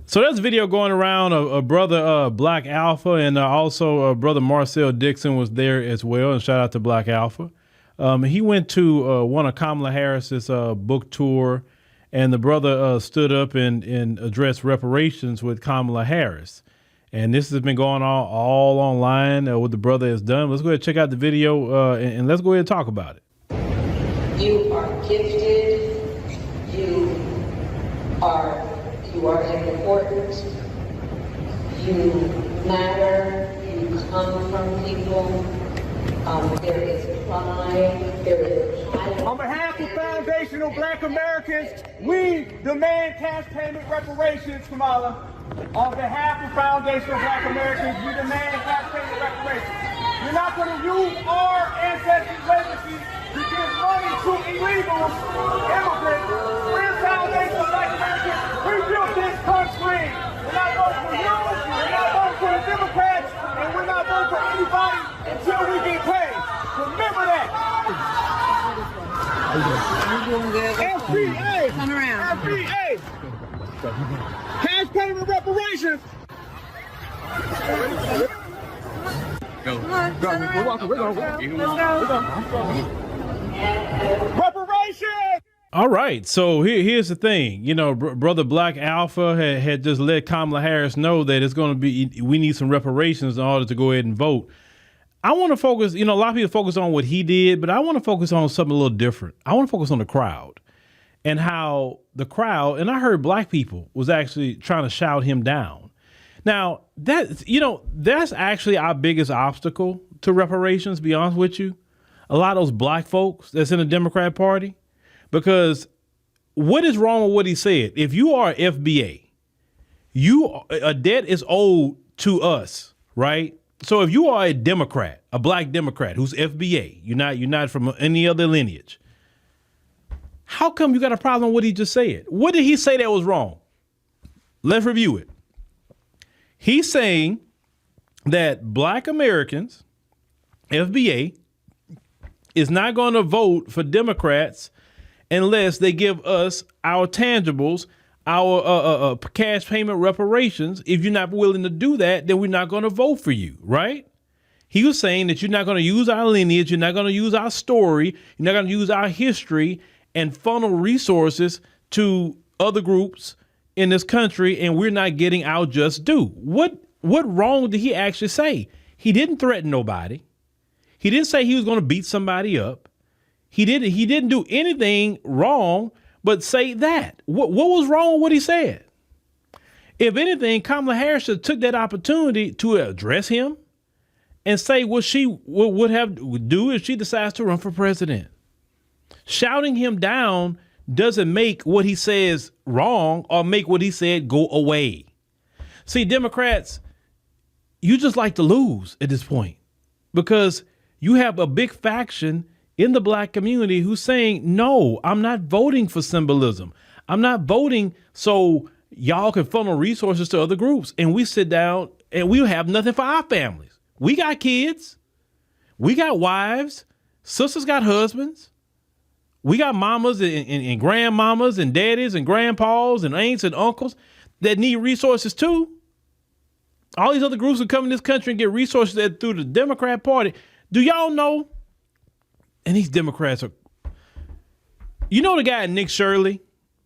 So there's a video going around of brother Black Alpha, and also brother Marcel Dixon was there as well. And shout out to Black Alpha. He went to one of Kamala Harris's book tour, and the brother stood up and addressed reparations with Kamala Harris. And this has been going on all online, what the brother has done. Let's go ahead and check out the video, and let's go ahead and talk about it. You are gifted. You are important. You matter. You come from people. There is pride. There is pride. On behalf of foundational Black Americans, we demand cash payment reparations, Kamala. On behalf of foundational Black Americans, we demand cash payment reparations. You're not going to use our ancestors' legacy to give money to illegals, immigrants. We're foundational Black Americans. We built this country. We're not voting for you. We're not voting for the Democrats. And we're not voting for anybody until we get paid. Remember that. FBA. Come around. FBA. Cash payment reparations. Go. We're walking. We're going. Reparations. All right. So here's the thing. You know, brother Black Alpha had just let Kamala Harris know that it's going to be, we need some reparations in order to go ahead and vote. I want to focus, a lot of people focus on what he did, but I want to focus on something a little different. I want to focus on the crowd and how the crowd, and I heard black people was actually trying to shout him down. Now that's actually our biggest obstacle to reparations, to be honest with you. A lot of those black folks that's in the Democrat Party, because what is wrong with what he said? If you are FBA, a debt is owed to us, right? So if you are a Democrat, a black Democrat who's FBA, you're not from any other lineage, how come you got a problem with what he just said? What did he say that was wrong? Let's review it. He's saying that black Americans, FBA, is not going to vote for Democrats unless they give us our tangibles, our cash payment reparations. If you're not willing to do that, then we're not going to vote for you, right? He was saying that you're not going to use our lineage, you're not going to use our story, you're not going to use our history and funnel resources to other groups in this country, and we're not getting our just due. What wrong did he actually say? He didn't threaten nobody. He didn't say he was going to beat somebody up. He didn't do anything wrong, but say that. What was wrong with what he said? If anything, Kamala Harris should have took that opportunity to address him and say what she would do if she decides to run for president. Shouting him down doesn't make what he says wrong or make what he said go away. See, Democrats, you just like to lose at this point because you have a big faction in the black community who's saying, no, I'm not voting for symbolism. I'm not voting so y'all can funnel resources to other groups. And we sit down and we have nothing for our families. We got kids. We got wives. Sisters got husbands. We got mamas and grandmamas and daddies and grandpas and aunts and uncles that need resources too. All these other groups who come in this country and get resources through the Democrat Party. Do y'all know? And these Democrats are, the guy Nick Shirley,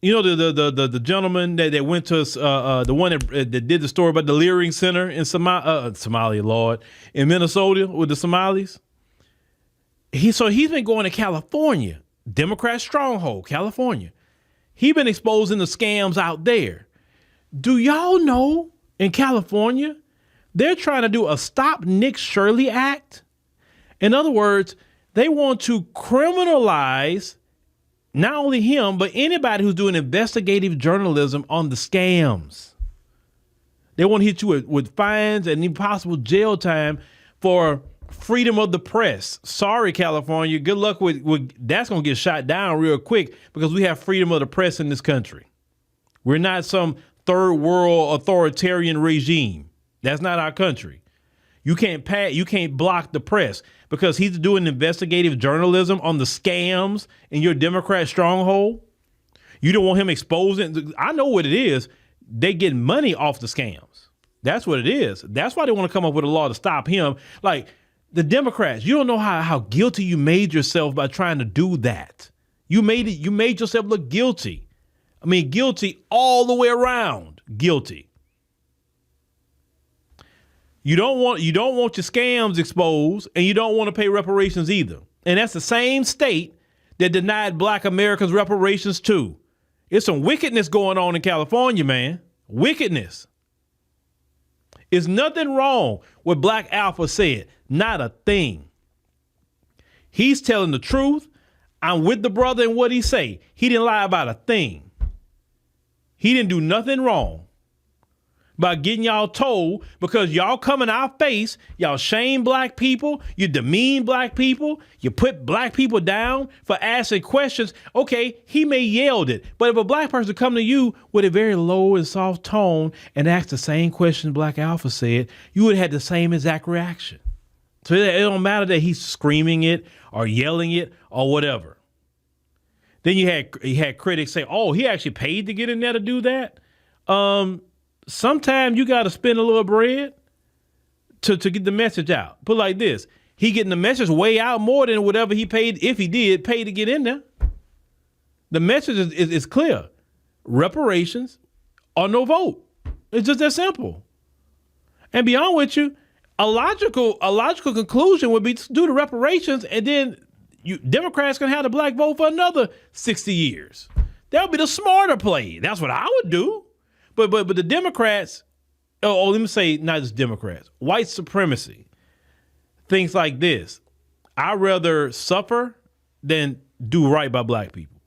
the gentleman that went to the one that did the story about the Leering Center in Somalia, in Minnesota with the Somalis. He's been going to California, Democrat stronghold, California. He's been exposing the scams out there. Do y'all know in California, they're trying to do a Stop Nick Shirley Act? In other words, they want to criminalize not only him, but anybody who's doing investigative journalism on the scams. They want to hit you with fines and even possible jail time for freedom of the press. Sorry, California. Good luck with that's going to get shot down real quick because we have freedom of the press in this country. We're not some third world authoritarian regime. That's not our country. You can't block the press because he's doing investigative journalism on the scams in your Democrat stronghold. You don't want him exposing. I know what it is. they get money off the scams. That's what it is. That's why they want to come up with a law to stop him. Like the Democrats, you don't know how guilty you made yourself by trying to do that. You made yourself look guilty. I mean, guilty all the way around. Guilty. You don't want your scams exposed, and you don't want to pay reparations either. And that's the same state that denied Black Americans reparations too. It's some wickedness going on in California, man. Wickedness. There's nothing wrong with Black Alpha said. Not a thing. He's telling the truth. I'm with the brother in what he say. He didn't lie about a thing. He didn't do nothing wrong by getting y'all told, because y'all come in our face, y'all shame Black people, you demean Black people, you put Black people down for asking questions. Okay, he may yelled it, but if a Black person come to you with a very low and soft tone and ask the same question Black Alpha said, you would have had the same exact reaction. So it don't matter that he's screaming it or yelling it or whatever. Then you had critics say, oh, he actually paid to get in there to do that. Sometimes you got to spend a little bread to get the message out. Put it like this. He getting the message way out more than whatever he paid, if he did pay to get in there. The message is clear. Reparations or no vote. It's just that simple. And be honest with you, a logical conclusion would be to do the reparations, and then Democrats can have the Black vote for another 60 years. That would be the smarter play. That's what I would do. But the Democrats, let me say, not just Democrats, white supremacy, things like this. I'd rather suffer than do right by Black people.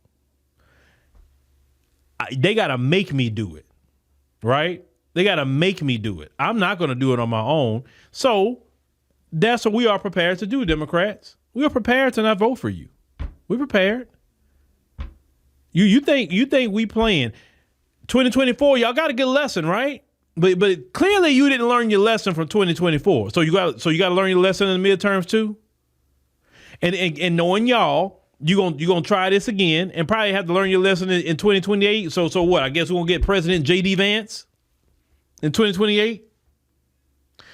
They got to make me do it, right? They got to make me do it. I'm not going to do it on my own. So that's what we are prepared to do, Democrats. We are prepared to not vote for you. We're prepared. You think we playing 2024? Y'all got to get a lesson, right? But clearly you didn't learn your lesson from 2024. So you got to learn your lesson in the midterms too. And knowing y'all, you gonna try this again and probably have to learn your lesson in 2028. So what? I guess we're gonna get President J.D. Vance in 2028.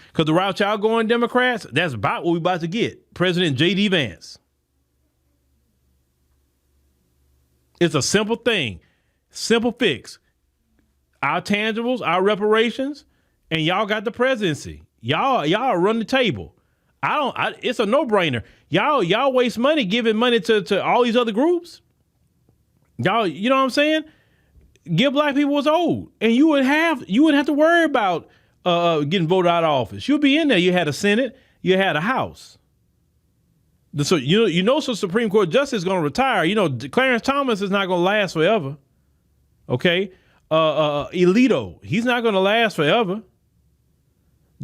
Because the route y'all going, Democrats, that's about what we about to get. President J.D. Vance. It's a simple thing. Simple fix. Our tangibles, our reparations, and y'all got the presidency. Y'all run the table. It's a no-brainer. Y'all waste money giving money to all these other groups. Y'all, you know what I'm saying? Give Black people what's owed. And you wouldn't have to worry about getting voted out of office. You'll be in there. You had a Senate, you had a House. So so Supreme Court justice is going to retire. Clarence Thomas is not going to last forever. Okay, Alito, he's not going to last forever.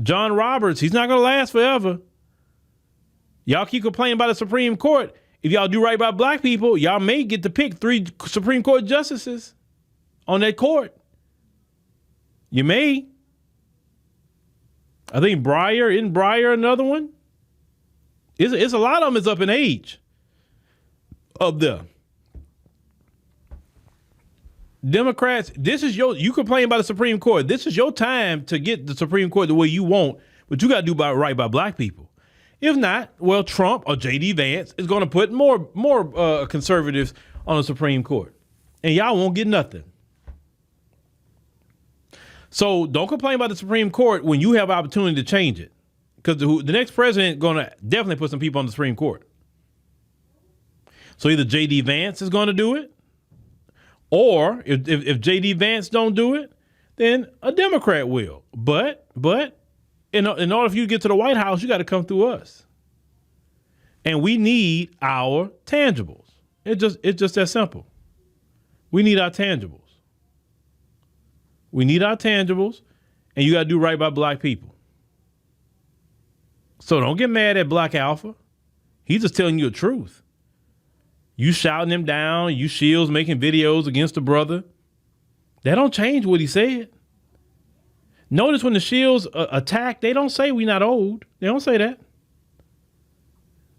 John Roberts, he's not going to last forever. Y'all keep complaining about the Supreme Court. If y'all do right by Black people, y'all may get to pick 3 Supreme Court justices on that court. You may. I think isn't Breyer another one? It's a lot of them is up in age. Up there. Democrats, you complain about the Supreme Court. This is your time to get the Supreme Court the way you want, but you got to do right by Black people. If not, well, Trump or J.D. Vance is going to put more conservatives on the Supreme Court, and y'all won't get nothing. So don't complain about the Supreme Court when you have opportunity to change it, because the next president going to definitely put some people on the Supreme Court. So either J.D. Vance is going to do it, or if J.D. Vance don't do it, then a Democrat will. But in order for you to get to the White House, you got to come through us. And we need our tangibles. It's just that simple. We need our tangibles. We need our tangibles, and you got to do right by Black people. So don't get mad at Black Alpha. He's just telling you the truth. You shouting him down, you Shields making videos against the brother. That don't change what he said. Notice when the Shields attack, they don't say we not old. They don't say that.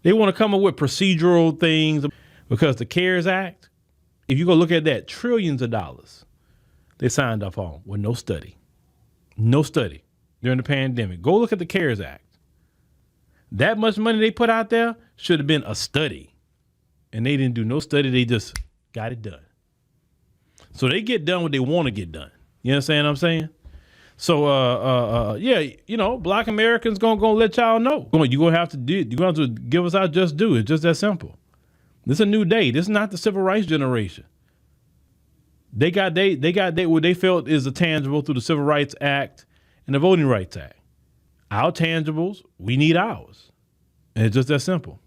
They want to come up with procedural things because the CARES Act, if you go look at that, trillions of dollars. they signed off on with no study. No study during the pandemic. Go look at the CARES Act. That much money they put out there should have been a study. And they didn't do no study. They just got it done. So they get done what they want to get done. You understand what I'm saying? So, yeah, Black Americans gonna let y'all know. You're gonna have to give us our just due. It's just that simple. This is a new day. This is not the civil rights generation. They got what they felt is a tangible through the Civil Rights Act and the Voting Rights Act. Our tangibles, we need ours. And it's just that simple.